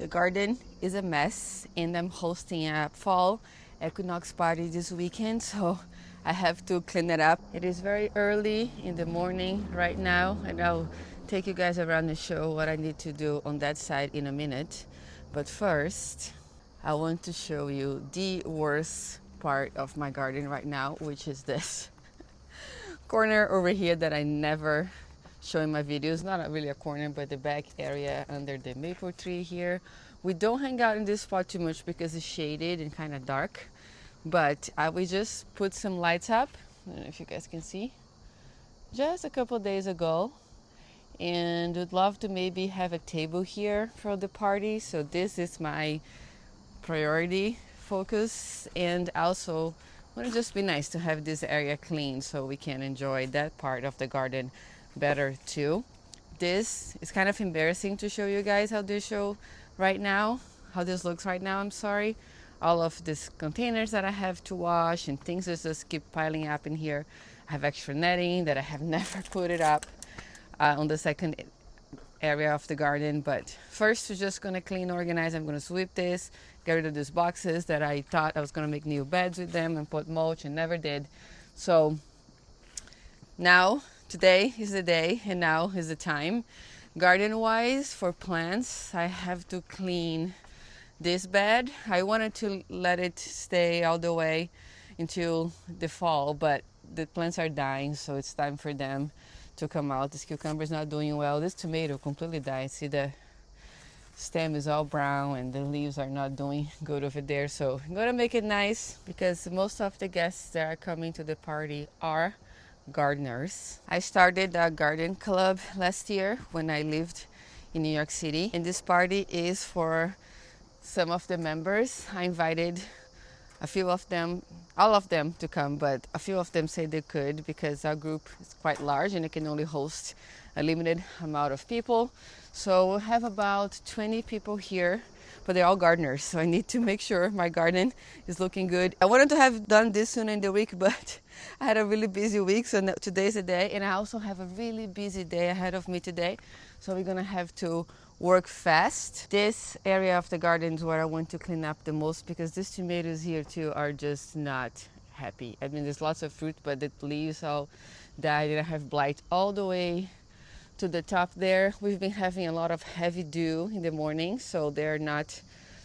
The garden is a mess, and I'm hosting a fall equinox party this weekend, so I have to clean it up. It is very early in the morning right now, and I'll take you guys around and show what I need to do on that side in a minute. But first, I want to show you the worst part of my garden right now, which is this corner over here that I never show in my videos. Not really a corner, but the back area under the maple tree here. We don't hang out in this spot too much because it's shaded and kind of dark, but we just put some lights up. I don't know if you guys can see, just a couple days ago, and would love to maybe have a table here for the party. So this is my priority focus, and also would it just be nice to have this area clean so we can enjoy that part of the garden better too. This is kind of embarrassing to show you guys how this looks right now. I'm sorry. All of these containers that I have to wash and things that just keep piling up in here. I have extra netting that I have never put it up on the second area of the garden, but first we're just gonna clean, organize. I'm gonna sweep this, get rid of these boxes that I thought I was gonna make new beds with them and put mulch and never did. So now today is the day, and now is the time. Garden wise, for plants, I have to clean this bed. I wanted to let it stay all the way until the fall, but the plants are dying, so it's time for them to come out. This cucumber is not doing well. This tomato completely died. See, the stem is all brown and the leaves are not doing good over there. So I'm gonna make it nice because most of the guests that are coming to the party are gardeners. I started a garden club last year when I lived in New York City, and this party is for some of the members. I invited a few of them, all of them to come, but a few of them say they could because our group is quite large and it can only host a limited amount of people. So we'll have about 20 people here, but they're all gardeners, so I need to make sure my garden is looking good. I wanted to have done this soon in the week, but I had a really busy week, so today's the day, and I also have a really busy day ahead of me today, so we're gonna have to work fast. This area of the garden is where I want to clean up the most because these tomatoes here too are just not happy. I mean, there's lots of fruit, but the leaves all died, and I have blight all the way to the top there. We've been having a lot of heavy dew in the morning, so they're not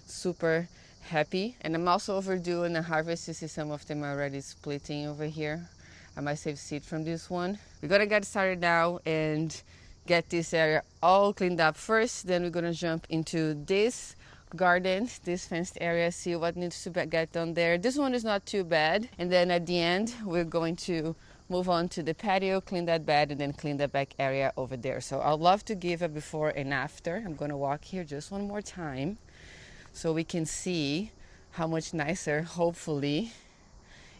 super happy. And I'm also overdue in the harvest. You see some of them already splitting over here. I might save seed from this one. We're gonna get started now and get this area all cleaned up first. Then we're gonna jump into this garden, this fenced area, see what needs to get done there. This one is not too bad. And then at the end, we're going to move on to the patio, clean that bed, and then clean the back area over there. So I'd love to give a before and after. I'm gonna walk here just one more time so we can see how much nicer, hopefully,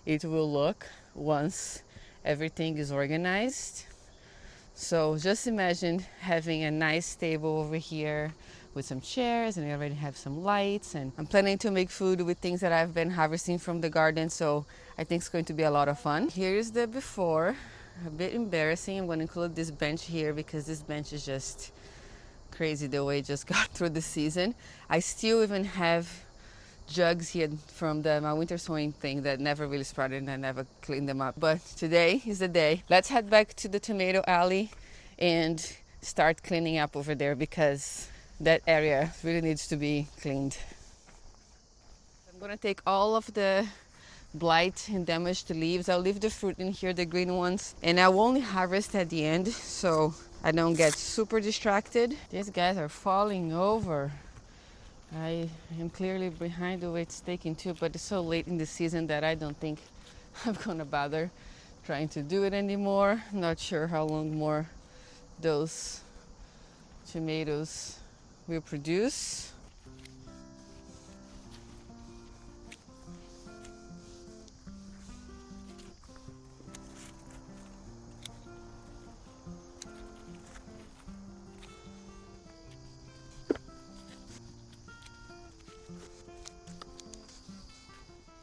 it will look once everything is organized. So just imagine having a nice table over here with some chairs, and we already have some lights, and I'm planning to make food with things that I've been harvesting from the garden, so I think it's going to be a lot of fun. Here's the before, a bit embarrassing. I'm going to include this bench here because this bench is just crazy the way it just got through the season. I still even have jugs here from my winter sowing thing that never really sprouted, and I never cleaned them up. But today is the day. Let's head back to the tomato alley and start cleaning up over there because that area really needs to be cleaned. I'm gonna take all of the blight and damaged leaves. I'll leave the fruit in here, the green ones, and I will only harvest at the end so I don't get super distracted. These guys are falling over. I am clearly behind the way it's taking too, but it's so late in the season that I don't think I'm gonna bother trying to do it anymore. I'm not sure how long more those tomatoes will produce.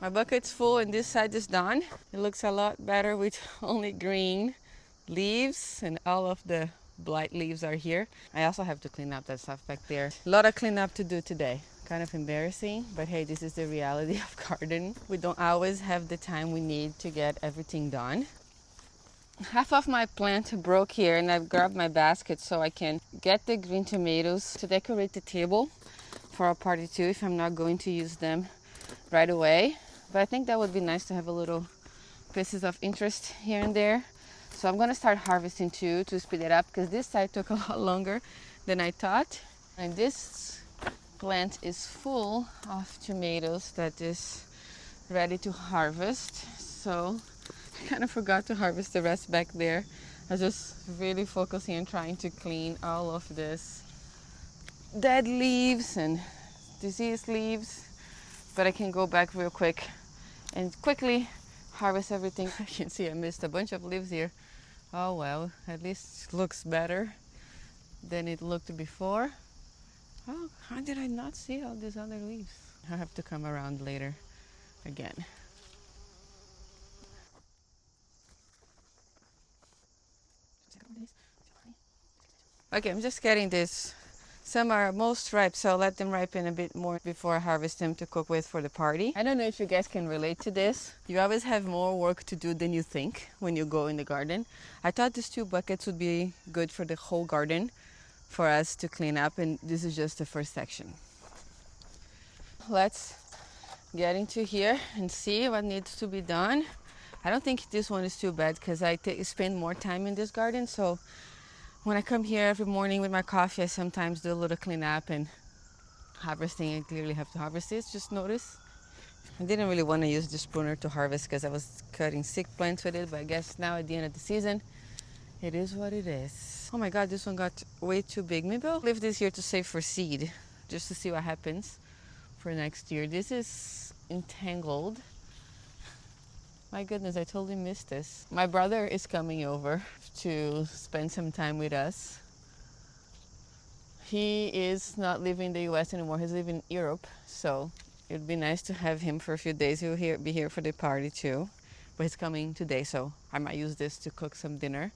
My bucket's full and this side is done. It looks a lot better with only green leaves and all of the blight leaves are here. I also have to clean up that stuff back there. A lot of cleanup to do today. Kind of embarrassing, but hey, this is the reality of garden. We don't always have the time we need to get everything done. Half of my plant broke here, and I've grabbed my basket so I can get the green tomatoes to decorate the table for a party too, if I'm not going to use them right away. But I think that would be nice to have a little pieces of interest here and there. So I'm gonna start harvesting too to speed it up, because this side took a lot longer than I thought. And this plant is full of tomatoes that is ready to harvest. So I kind of forgot to harvest the rest back there. I was just really focusing on trying to clean all of this dead leaves and diseased leaves, but I can go back real quick and quickly harvest everything. I can see I missed a bunch of leaves here. Oh well, at least it looks better than it looked before. Oh, how did I not see all these other leaves? I have to come around later again. Okay, I'm just getting this. Some are most ripe, so I'll let them ripen a bit more before I harvest them to cook with for the party. I don't know if you guys can relate to this. You always have more work to do than you think when you go in the garden. I thought these 2 buckets would be good for the whole garden for us to clean up, and this is just the first section. Let's get into here and see what needs to be done. I don't think this one is too bad because I spend more time in this garden, so when I come here every morning with my coffee, I sometimes do a little cleanup and harvesting. I clearly have to harvest this, just notice. I didn't really want to use this pruner to harvest because I was cutting sick plants with it, but I guess now at the end of the season, it is what it is. Oh my God, this one got way too big. Maybe I'll leave this here to save for seed, just to see what happens for next year. This is entangled. My goodness, I totally missed this. My brother is coming over to spend some time with us. He is not living in the US anymore. He's living in Europe. So it would be nice to have him for a few days. He'll be here for the party too. But he's coming today, so I might use this to cook some dinner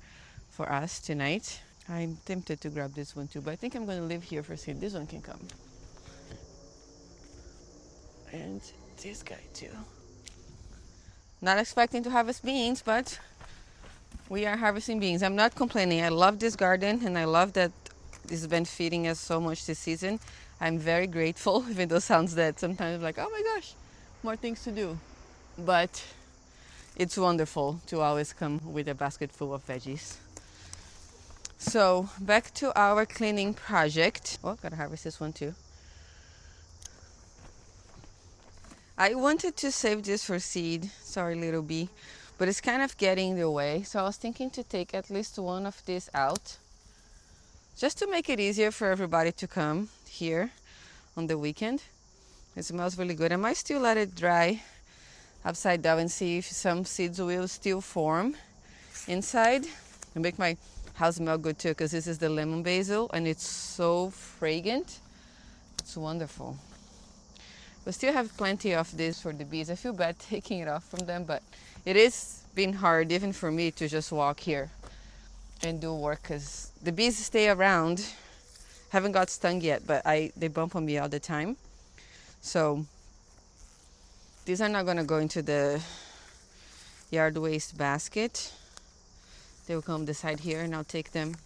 for us tonight. I'm tempted to grab this one too, but I think I'm going to leave here for a second. This one can come. And this guy too. Not expecting to harvest beans, but we are harvesting beans. I'm not complaining. I love this garden, and I love that this has been feeding us so much this season. I'm very grateful, even though it sounds that sometimes like, oh my gosh, more things to do. But it's wonderful to always come with a basket full of veggies. So back to our cleaning project. Oh, gotta harvest this one too. I wanted to save this for seed, sorry little bee, but it's kind of getting in the way. So I was thinking to take at least one of these out, just to make it easier for everybody to come here on the weekend. It smells really good. I might still let it dry upside down and see if some seeds will still form inside. And make my house smell good too, because this is the lemon basil and it's so fragrant. It's wonderful. We still have plenty of this for the bees. I feel bad taking it off from them, but it is been hard even for me to just walk here and do work, because the bees stay around. Haven't got stung yet, but they bump on me all the time. So these are not going to go into the yard waste basket. They will come this side here, and I'll take them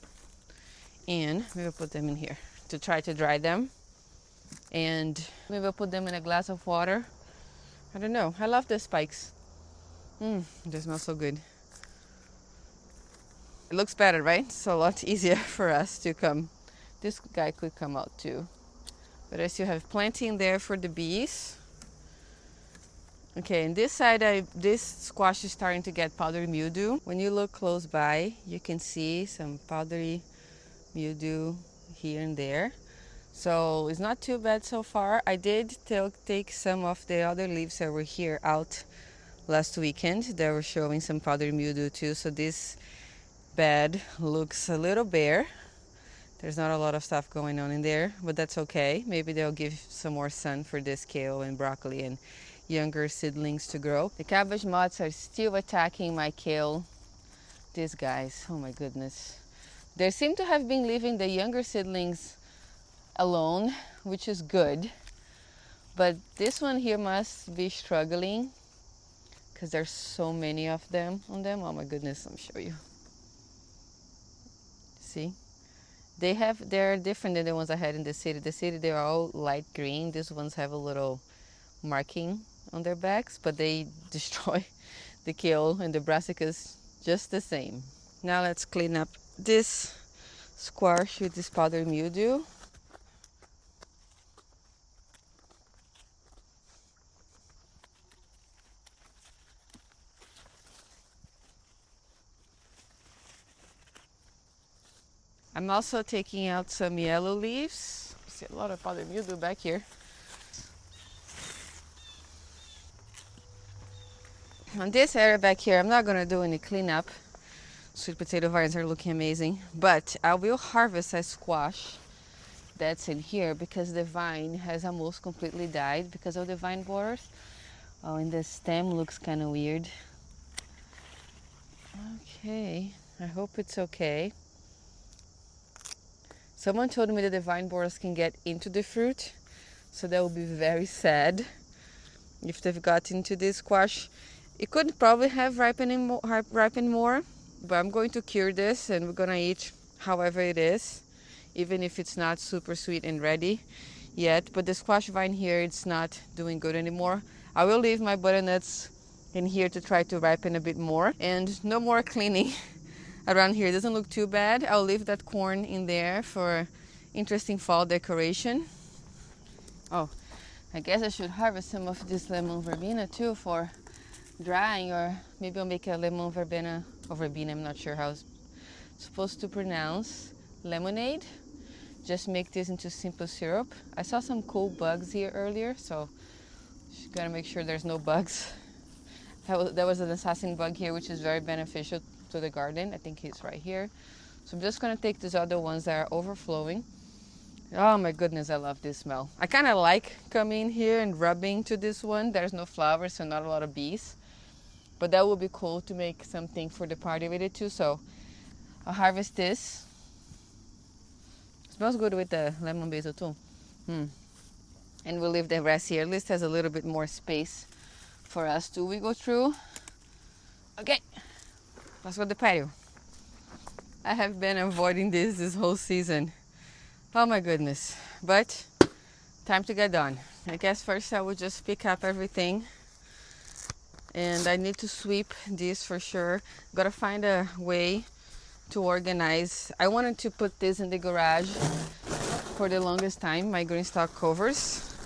and we will put them in here to try to dry them. And maybe I'll put them in a glass of water. I don't know. I love the spikes. They smell so good. It looks better, right? It's a lot easier for us to come. This guy could come out too. But I still have plenty in there for the bees. Okay, and this side, this squash is starting to get powdery mildew. When you look close by, you can see some powdery mildew here and there. So it's not too bad so far. I did take some of the other leaves that were here out last weekend. They were showing some powdery mildew too. So this bed looks a little bare. There's not a lot of stuff going on in there, but that's okay. Maybe they'll give some more sun for this kale and broccoli and younger seedlings to grow. The cabbage moths are still attacking my kale. These guys, oh my goodness. They seem to have been leaving the younger seedlings alone, which is good. But this one here must be struggling because there's so many of them on them. Oh my goodness, let me show you. See? They're different than the ones I had in the city. The city, they're all light green. These ones have a little marking on their backs, but they destroy the kale and the brassicas just the same. Now let's clean up this squash with this powdery mildew. I'm also taking out some yellow leaves. See a lot of powdery mildew back here. On this area back here, I'm not gonna do any cleanup. Sweet potato vines are looking amazing, but I will harvest a squash that's in here because the vine has almost completely died because of the vine borers. Oh, and the stem looks kind of weird. Okay, I hope it's okay. Someone told me that the vine borers can get into the fruit, so that would be very sad if they've got into this squash. It could probably have ripened more, but I'm going to cure this and we're gonna eat however it is, even if it's not super sweet and ready yet. But the squash vine here, it's not doing good anymore. I will leave my butternuts in here to try to ripen a bit more, and no more cleaning around here. It doesn't look too bad. I'll leave that corn in there for interesting fall decoration. Oh, I guess I should harvest some of this lemon verbena too for drying, or maybe I'll make a lemon verbena or verbena, I'm not sure how it's supposed to pronounce, lemonade. Just make this into simple syrup. I saw some cool bugs here earlier, so just gotta make sure there's no bugs. There was an assassin bug here, which is very beneficial to the garden. I think he's right here. So I'm just gonna take these other ones that are overflowing. Oh my goodness, I love this smell. I kind of like coming here and rubbing to this one. There's no flowers, so not a lot of bees. But that would be cool to make something for the party with it too. So I'll harvest this. It smells good with the lemon basil too. And we'll leave the rest here. At least has a little bit more space for us to go through. Okay, let's go to the patio. I have been avoiding this whole season. Oh my goodness. But time to get done. I guess first I will just pick up everything. And I need to sweep this for sure. Gotta find a way to organize. I wanted to put this in the garage for the longest time, my green stock covers.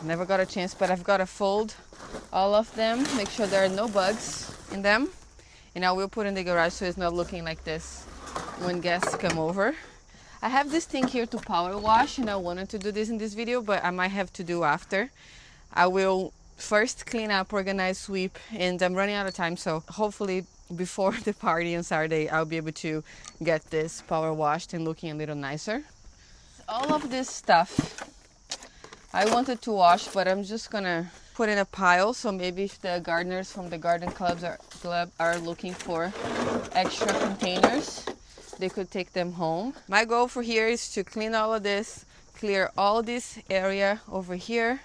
Never got a chance, but I've got to fold all of them, make sure there are no bugs in them. And I will put in the garage so it's not looking like this when guests come over. I have this thing here to power wash, and I wanted to do this in this video, but I might have to do after. I will first clean up, organize, sweep, and I'm running out of time, so hopefully before the party on Saturday I'll be able to get this power washed and looking a little nicer. All of this stuff I wanted to wash, but I'm just gonna put in a pile, so maybe if the gardeners from the garden club are looking for extra containers, they could take them home. My goal for here is to clean all of this, clear all this area over here,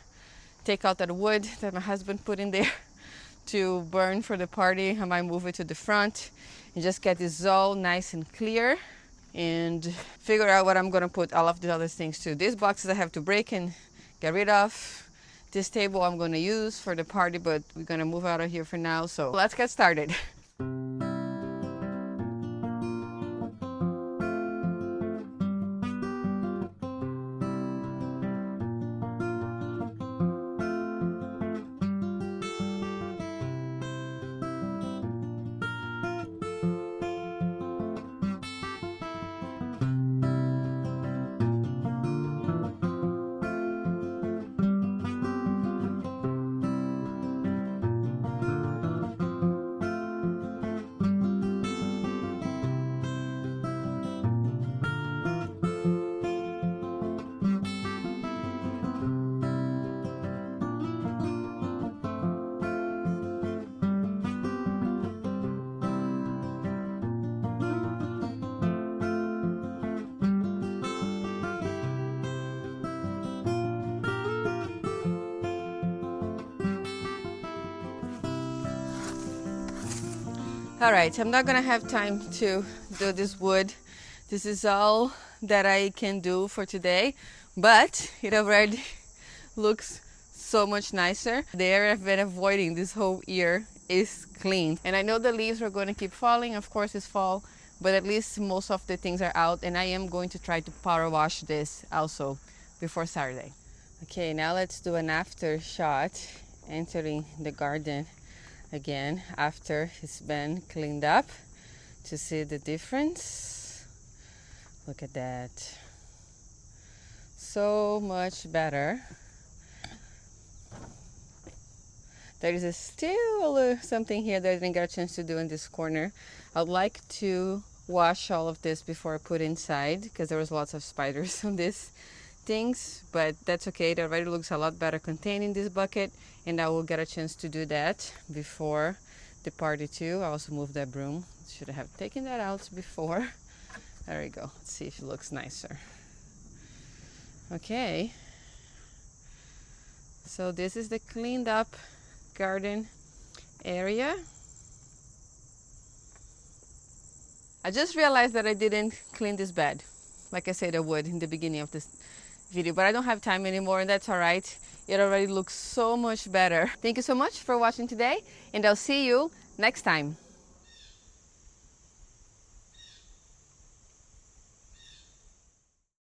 take out that wood that my husband put in there to burn for the party. I might move it to the front and just get this all nice and clear and figure out what I'm gonna put all of the other things to. These boxes I have to break and get rid of. This table I'm gonna use for the party, but we're gonna move out of here for now. So let's get started. All right, I'm not gonna have time to do this wood. This is all that I can do for today, but it already looks so much nicer. The area I've been avoiding this whole year is clean. And I know the leaves are going to keep falling. Of course, it's fall, but at least most of the things are out. And I am going to try to power wash this also before Saturday. Okay, now let's do an after shot entering the garden again after it's been cleaned up to see the difference. Look at that. So much better. There is still something here that I didn't get a chance to do in this corner. I'd like to wash all of this before I put inside because there was lots of spiders on these things, but that's okay. It already looks a lot better contained in this bucket, and I will get a chance to do that before the party too. I also moved that broom. Should have taken that out before. There we go. Let's see if it looks nicer. Okay. So this is the cleaned up garden area. I just realized that I didn't clean this bed like I said I would in the beginning of this video, but I don't have time anymore, and that's all right. It already looks so much better. Thank you so much for watching today, and I'll see you next time.